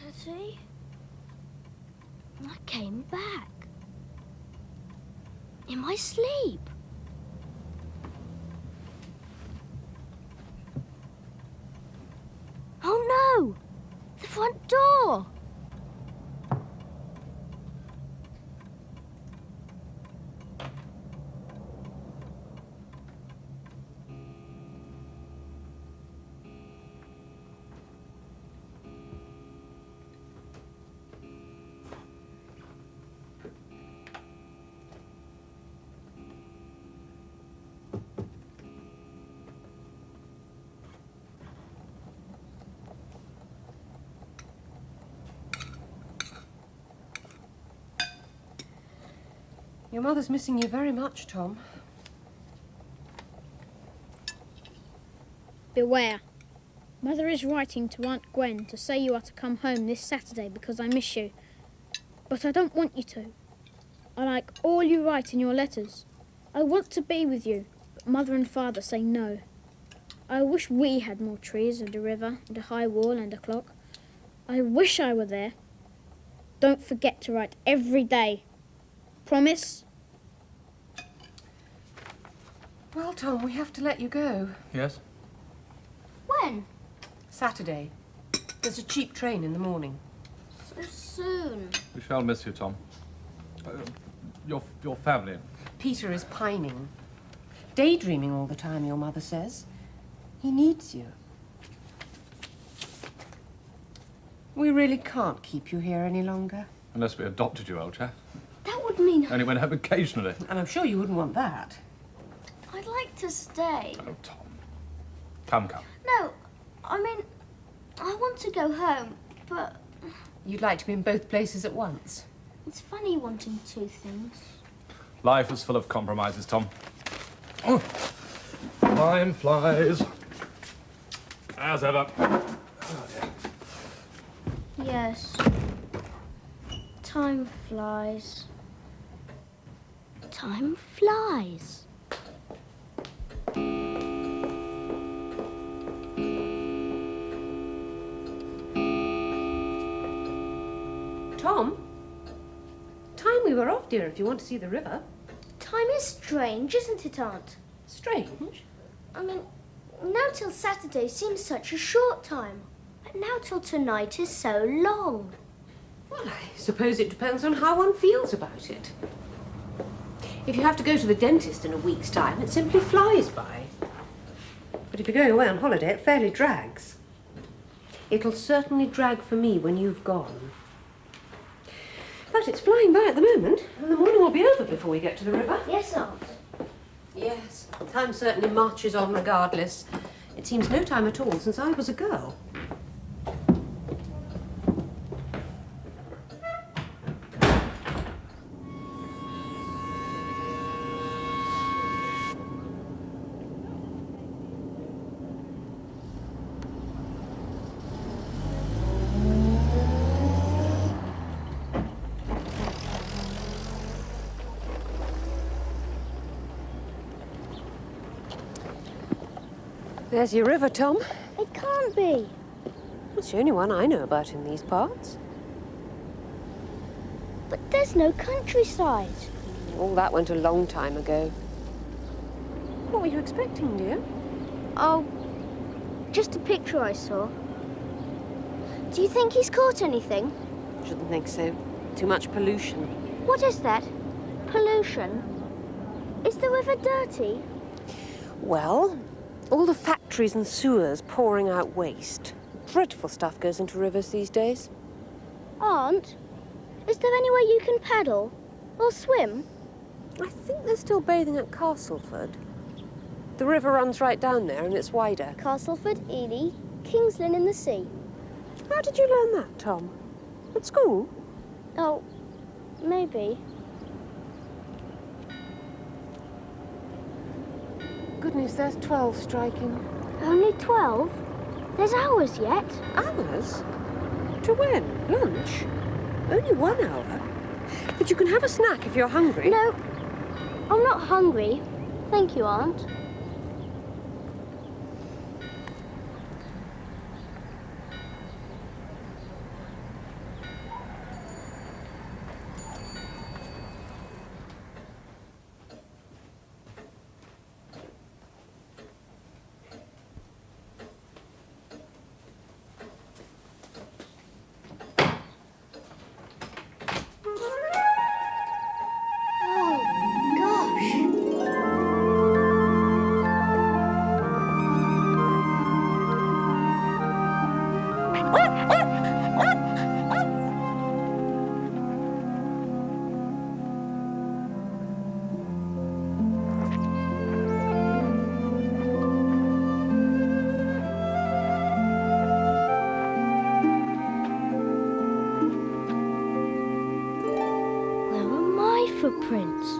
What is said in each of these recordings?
Daddy? I came back. In my sleep. Oh no! The front door! Your mother's missing you very much, Tom. Beware. Mother is writing to Aunt Gwen to say you are to come home this Saturday because I miss you. But I don't want you to. I like all you write in your letters. I want to be with you, but Mother and Father say no. I wish we had more trees and a river and a high wall and a clock. I wish I were there. Don't forget to write every day. Promise? Well, Tom, we have to let you go. Yes? When? Saturday. There's a cheap train in the morning. So soon. We shall miss you, Tom. Your family. Peter is pining. Daydreaming all the time, your mother says. He needs you. We really can't keep you here any longer. Unless we adopted you, old chap. That would mean... Only went home occasionally. And I'm sure you wouldn't want that. I'd like to stay. Oh, Tom. Come. No, I mean, I want to go home, but... You'd like to be in both places at once? It's funny wanting two things. Life is full of compromises, Tom. Oh. Time flies. As ever. Oh, dear. Yes. Time flies. Time flies. Tom? Time we were off, dear, if you want to see the river. Time is strange, isn't it, Aunt? Strange? I mean, now till Saturday seems such a short time. But now till tonight is so long. Well, I suppose it depends on how one feels about it. If you have to go to the dentist in a week's time, it simply flies by. But if you're going away on holiday, it fairly drags. It'll certainly drag for me when you've gone. But it's flying by at the moment, and the morning will be over before we get to the river. Yes, Aunt. Yes, time certainly marches on regardless. It seems no time at all since I was a girl. There's your river, Tom. It can't be. It's the only one I know about in these parts. But there's no countryside. All that went a long time ago. What were you expecting, dear? Oh, just a picture I saw. Do you think he's caught anything? Shouldn't think so. Too much pollution. What is that? Pollution? Is the river dirty? Well, all the factories and sewers pouring out waste. Dreadful stuff goes into rivers these days. Aunt, is there any way you can paddle or swim? I think they're still bathing at Castleford. The river runs right down there and it's wider. Castleford, Ely, King's Lynn in the sea. How did you learn that, Tom? At school? Oh, maybe. Goodness, there's 12 striking. Only 12? There's hours yet. Hours? To when? Lunch? Only 1 hour. But you can have a snack if you're hungry. No, I'm not hungry. Thank you, Aunt. footprints.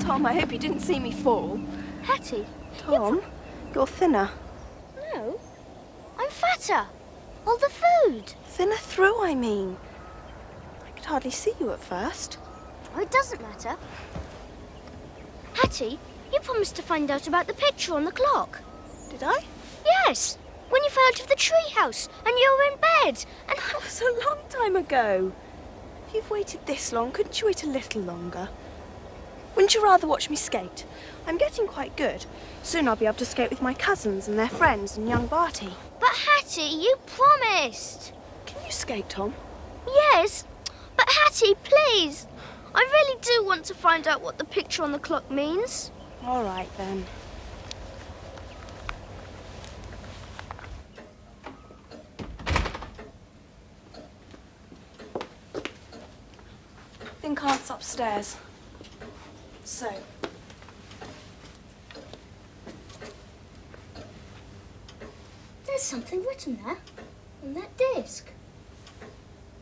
Tom, I hope you didn't see me fall. Hattie, Tom, you're thinner. no, I'm fatter. All the food. Thinner through, I mean. I could hardly see you at first. Oh, it doesn't matter. Hattie, you promised to find out about the picture on the clock. Did I? Yes, when you fell out of the treehouse and you were in bed. And That was a long time ago. If you've waited this long, couldn't you wait a little longer? Wouldn't you rather watch me skate? I'm getting quite good. Soon I'll be able to skate with my cousins and their friends and young Barty. But Hattie, you promised. Can you skate, Tom? Yes, but Hattie, please. I really do want to find out what the picture on the clock means. All right, then. I think Aunt's upstairs. So, There's something written there on that disc.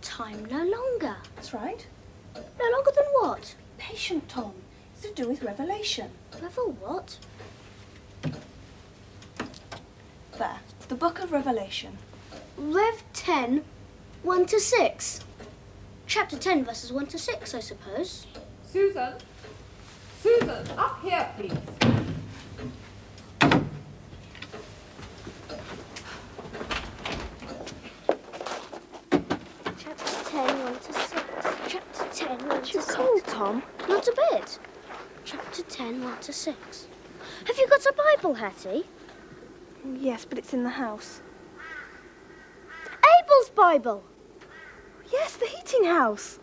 Time no longer. that's right. No longer than what? Patient, Tom. It's to do with Revelation. Whether what? There, the book of Revelation. Rev 10, 1 to 6. Chapter 10, verses 1 to 6, I suppose. Susan? Susan, up here, please. Chapter 10, 1 to 6. Chapter 10, 1 to 6. Cold, Tom. Not a bit. Chapter 10, 1 to 6. Have you got a Bible, Hattie? Yes, but it's in the house. Abel's Bible. Yes, the heating house.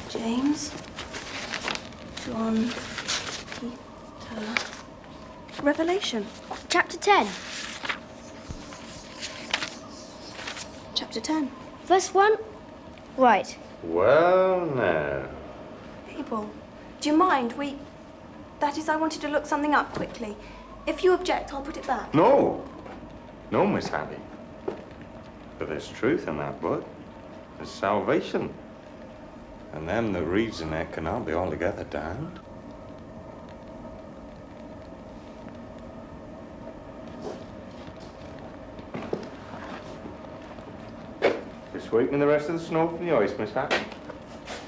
James, John, Peter. Revelation. Chapter 10, Chapter 10. verse 1. Right. Well, now. Abel, do you mind? That is, I wanted to look something up quickly. If you object, I'll put it back. No. No, Miss Hattie. But there's truth in that book. There's salvation. And them that reads in it cannot be altogether damned. Just sweeping the rest of the snow from the ice, Miss Hattie.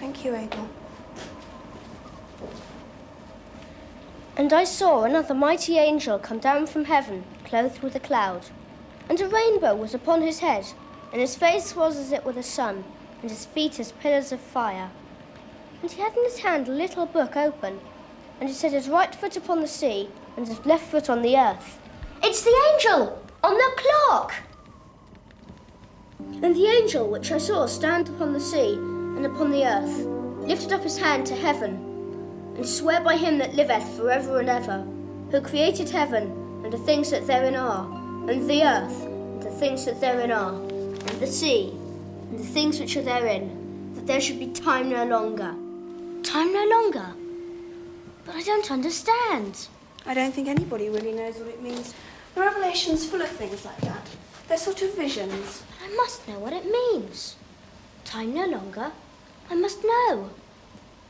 Thank you, Abel. And I saw another mighty angel come down from heaven, clothed with a cloud. And a rainbow was upon his head, and his face was as it were the sun, and his feet as pillars of fire. And he had in his hand a little book open, and he set his right foot upon the sea, and his left foot on the earth. It's the angel on the clock! And the angel which I saw stand upon the sea and upon the earth lifted up his hand to heaven, and swear by him that liveth for ever and ever, who created heaven and the things that therein are, and the earth and the things that therein are, and the sea and the things which are therein, that there should be time no longer. Time no longer? But I don't understand. I don't think anybody really knows what it means. The Revelation's full of things like that. They're sort of visions. But I must know what it means. Time no longer? I must know.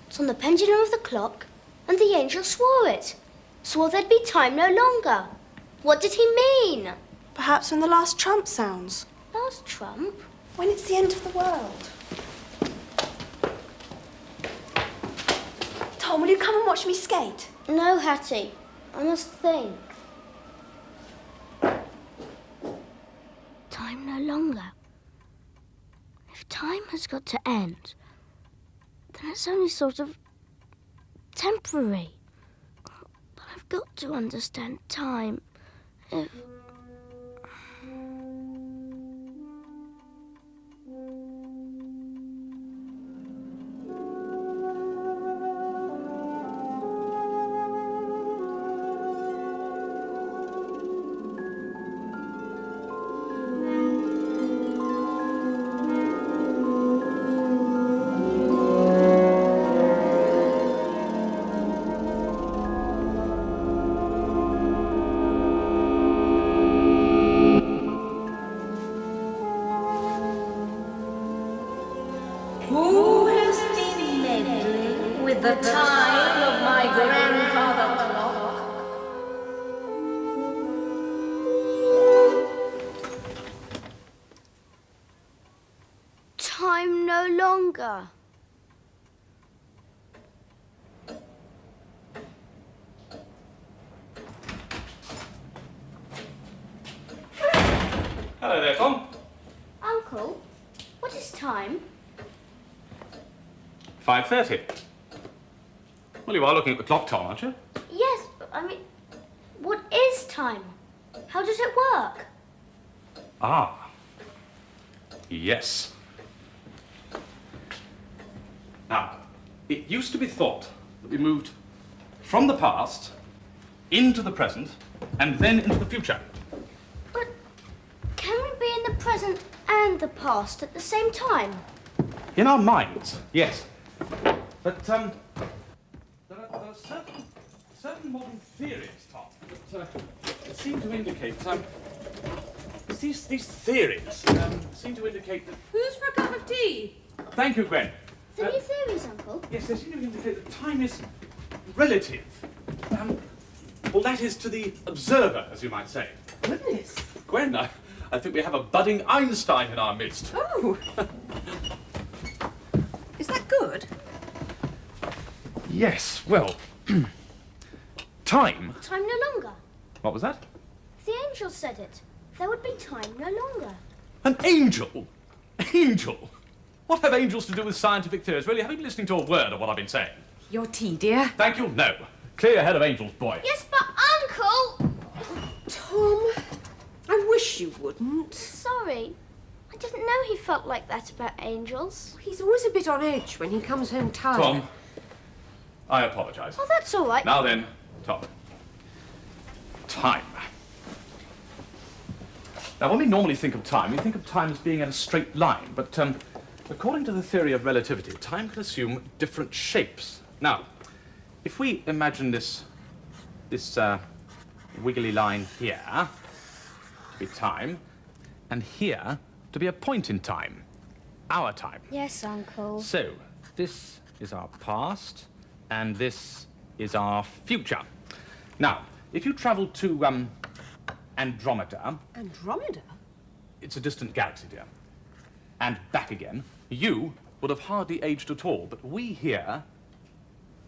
It's on the pendulum of the clock, and the angel swore it. Swore there'd be time no longer. What did he mean? Perhaps when the last trump sounds. Last trump? When it's the end of the world. Tom, will you come and watch me skate? No, Hattie. I must think. Time no longer. If time has got to end, then it's only sort of temporary. But I've got to understand time Who has been meddling with the time of my grandfather clock? Time no longer. Hello there, Tom. Uncle, what is time? 5:30. Well, you are looking at the clock, Tom, aren't you? Yes, but I mean, what is time? How does it work? Ah. Yes. Now, it used to be thought that we moved from the past into the present and then into the future. But can we be in the present and the past at the same time? In our minds, yes. But there are certain modern theories, Tom, that seem to indicate these theories seem to indicate that. Who's for a cup of tea? Thank you, Gwen. The new theories, Uncle. Yes, they seem to indicate that time is relative. Well, that is to the observer, as you might say. Goodness. Gwen, I think we have a budding Einstein in our midst. Oh. Is that good? Yes, well, time. Time no longer. What was that? The angel said it. There would be time no longer. An angel? Angel? What have angels to do with scientific theories? Really, have you been listening to a word of what I've been saying? Your tea, dear. Thank you, no. Clear your head of angels, boy. Yes, but Uncle! Tom, I wish you wouldn't. Sorry. I didn't know he felt like that about angels. He's always a bit on edge when he comes home tired. Tom, I apologise. Oh, that's all right. Now then, Tom. Time. Now, when we normally think of time, we think of time as being in a straight line, but according to the theory of relativity, time can assume different shapes. Now, if we imagine this wiggly line here to be time, and here to be a point in time, our time. Yes, Uncle. So, this is our past, and this is our future. Now, if you travel to Andromeda, Andromeda? it's a distant galaxy, dear, and back again, you would have hardly aged at all, but we here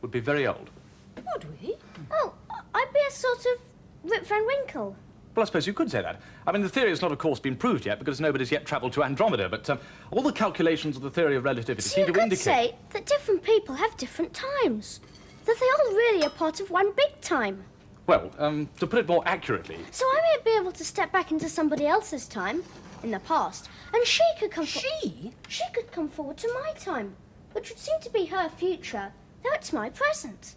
would be very old. Would we? Oh, I'd be a sort of Rip Van Winkle. Well, I suppose you could say that. I mean, the theory has not, of course, been proved yet because nobody's yet travelled to Andromeda, but all the calculations of the theory of relativity So seem you to could indicate... say that different people have different times. That they all really are part of one big time. Well, to put it more accurately... So I might be able to step back into somebody else's time, in the past, and she could come She? She could come forward to my time, which would seem to be her future, though it's my present.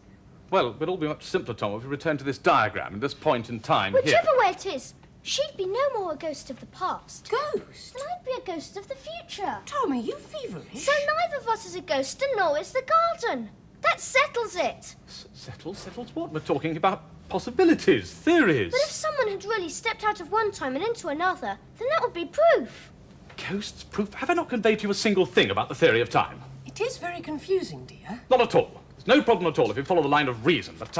Well, it would all be much simpler, Tom, if we return to this diagram and this point in time Whichever here. way it is, she'd be no more a ghost of the past. Ghost? Then I'd be a ghost of the future. Tom, are you feverish? So neither of us is a ghost and nor is the garden. That settles it. Settles what? We're talking about possibilities, theories. But if someone had really stepped out of one time and into another, then that would be proof. Ghosts, proof? Have I not conveyed to you a single thing about the theory of time? It is very confusing, dear. Not at all. There's no problem at all if you follow the line of reason. But,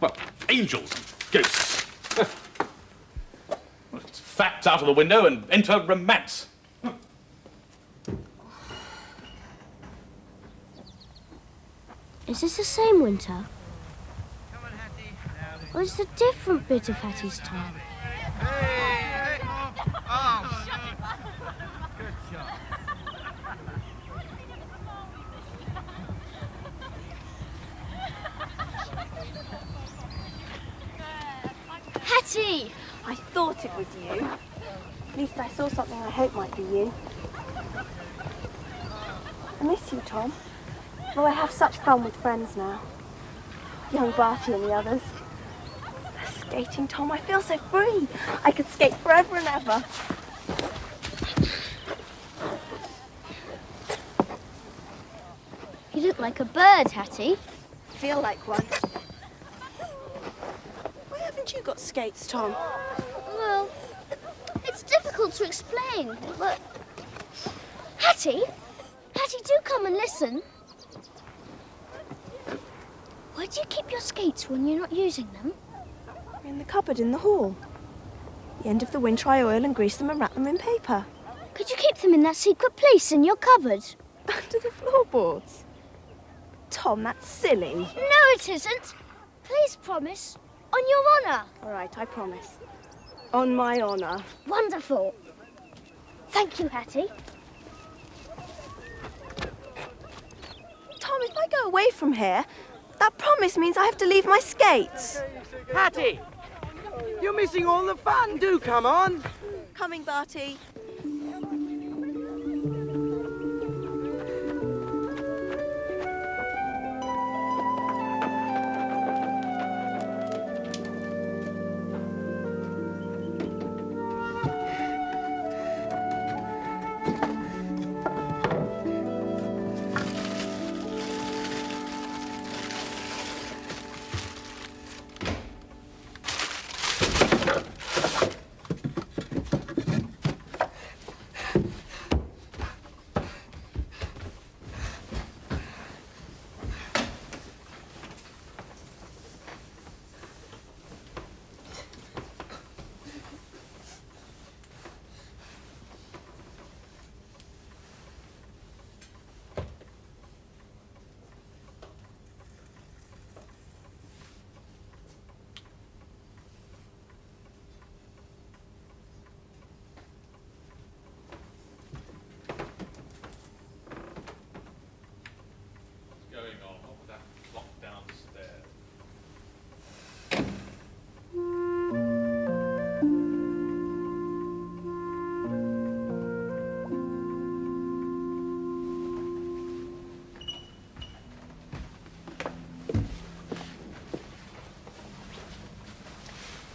well, angels, ghosts. Well, it's facts out of the window and enter romance. Is this the same winter? Or is it a different bit of Hattie's time? Hattie! I sorted with you. At least I saw something I hope might be you. I miss you, Tom. Though I have such fun with friends now. Young Barty and the others. Skating, Tom, I feel so free. I could skate forever and ever. You look like a bird, Hattie. Feel like one. Why haven't you got skates, Tom? Well, it's difficult to explain, but... Hattie, do come and listen. Where do you keep your skates when you're not using them? In the cupboard in the hall. At the end of the winter, I oil and grease them and wrap them in paper. Could you keep them in that secret place in your cupboard? Under the floorboards. Tom, that's silly. No, it isn't. Please promise. On your honour. All right, I promise. On my honour. Wonderful. Thank you, Hattie. Tom, if I go away from here, that promise means I have to leave my skates. Hattie! You're missing all the fun. Do come on. Coming, Barty.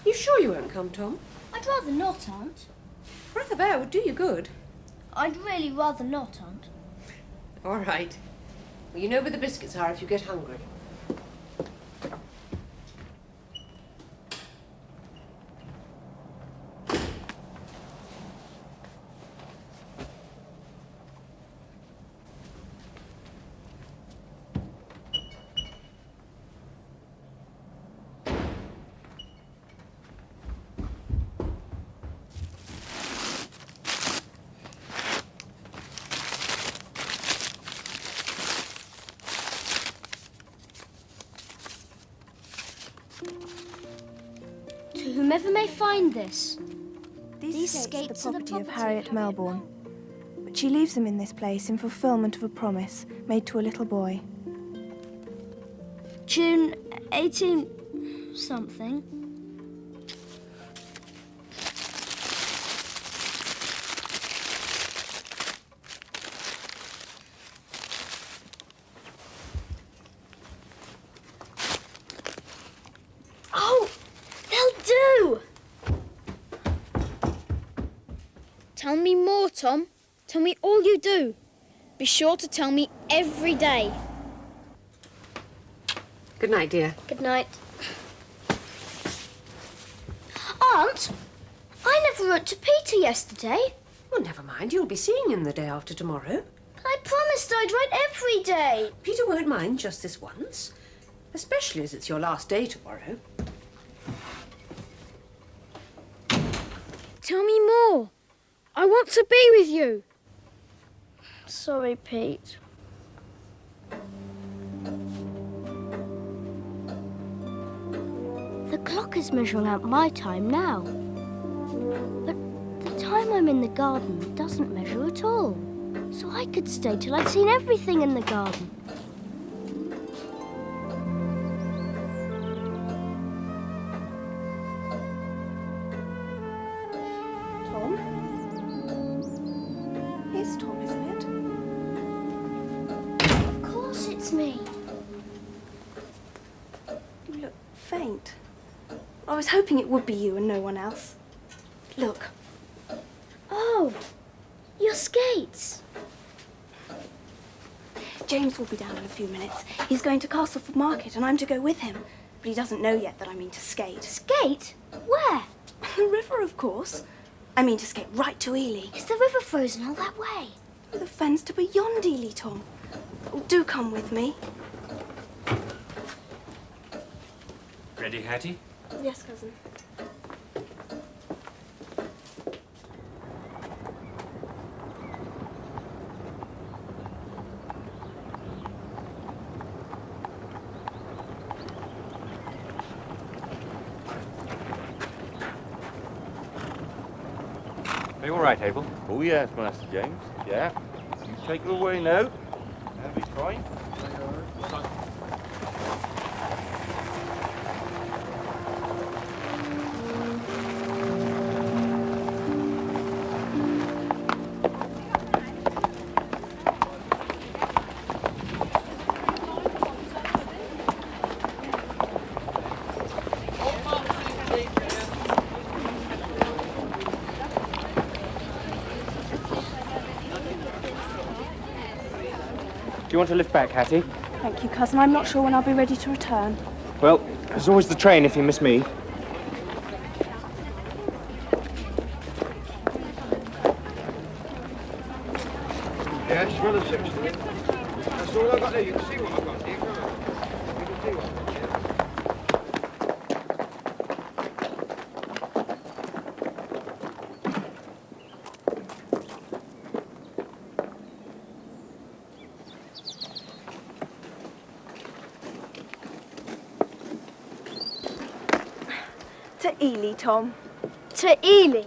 You sure you won't come, Tom? I'd rather not, Aunt. Breath of air would do you good. I'd really rather not, Aunt. All right. Well, you know where the biscuits are if you get hungry. To whomever may find this, These skates are the property of Harriet Melbourne, but she leaves them in this place in fulfilment of a promise made to a little boy. June 18 something. Oh, they'll do. Tell me more, Tom. Tell me all you do. Be sure to tell me every day. Good night, dear. Good night. Aunt, I never wrote to Peter yesterday. Well, never mind. You'll be seeing him the day after tomorrow. I promised I'd write every day. Peter won't mind just this once, especially as it's your last day tomorrow. Tell me more. I want to be with you. Sorry, Pete. The clock is measuring out my time now. But the time I'm in the garden doesn't measure at all. So I could stay till I'd seen everything in the garden. it's me. You look faint. I was hoping it would be you and no one else. Look. Oh, your skates. James will be down in a few minutes. He's going to Castleford Market and I'm to go with him. But he doesn't know yet that I mean to skate. Skate? Where? The river, of course. I mean to skate right to Ely. Is the river frozen all that way? The fens to beyond Ely, Tom. Oh, do come with me. Ready, Hattie? Yes, cousin. Are you all right, Abel? Oh, yes, Master James. Yeah. You take her away now. That'll be fine. Do you want to lift back, Hattie? Thank you, cousin. I'm not sure when I'll be ready to return. Well, there's always the train if you miss me. Yes, run a 60. That's all I've got there. You can see what I've got here, can't you? You can see what I've got here. To Ely, Tom. To Ely.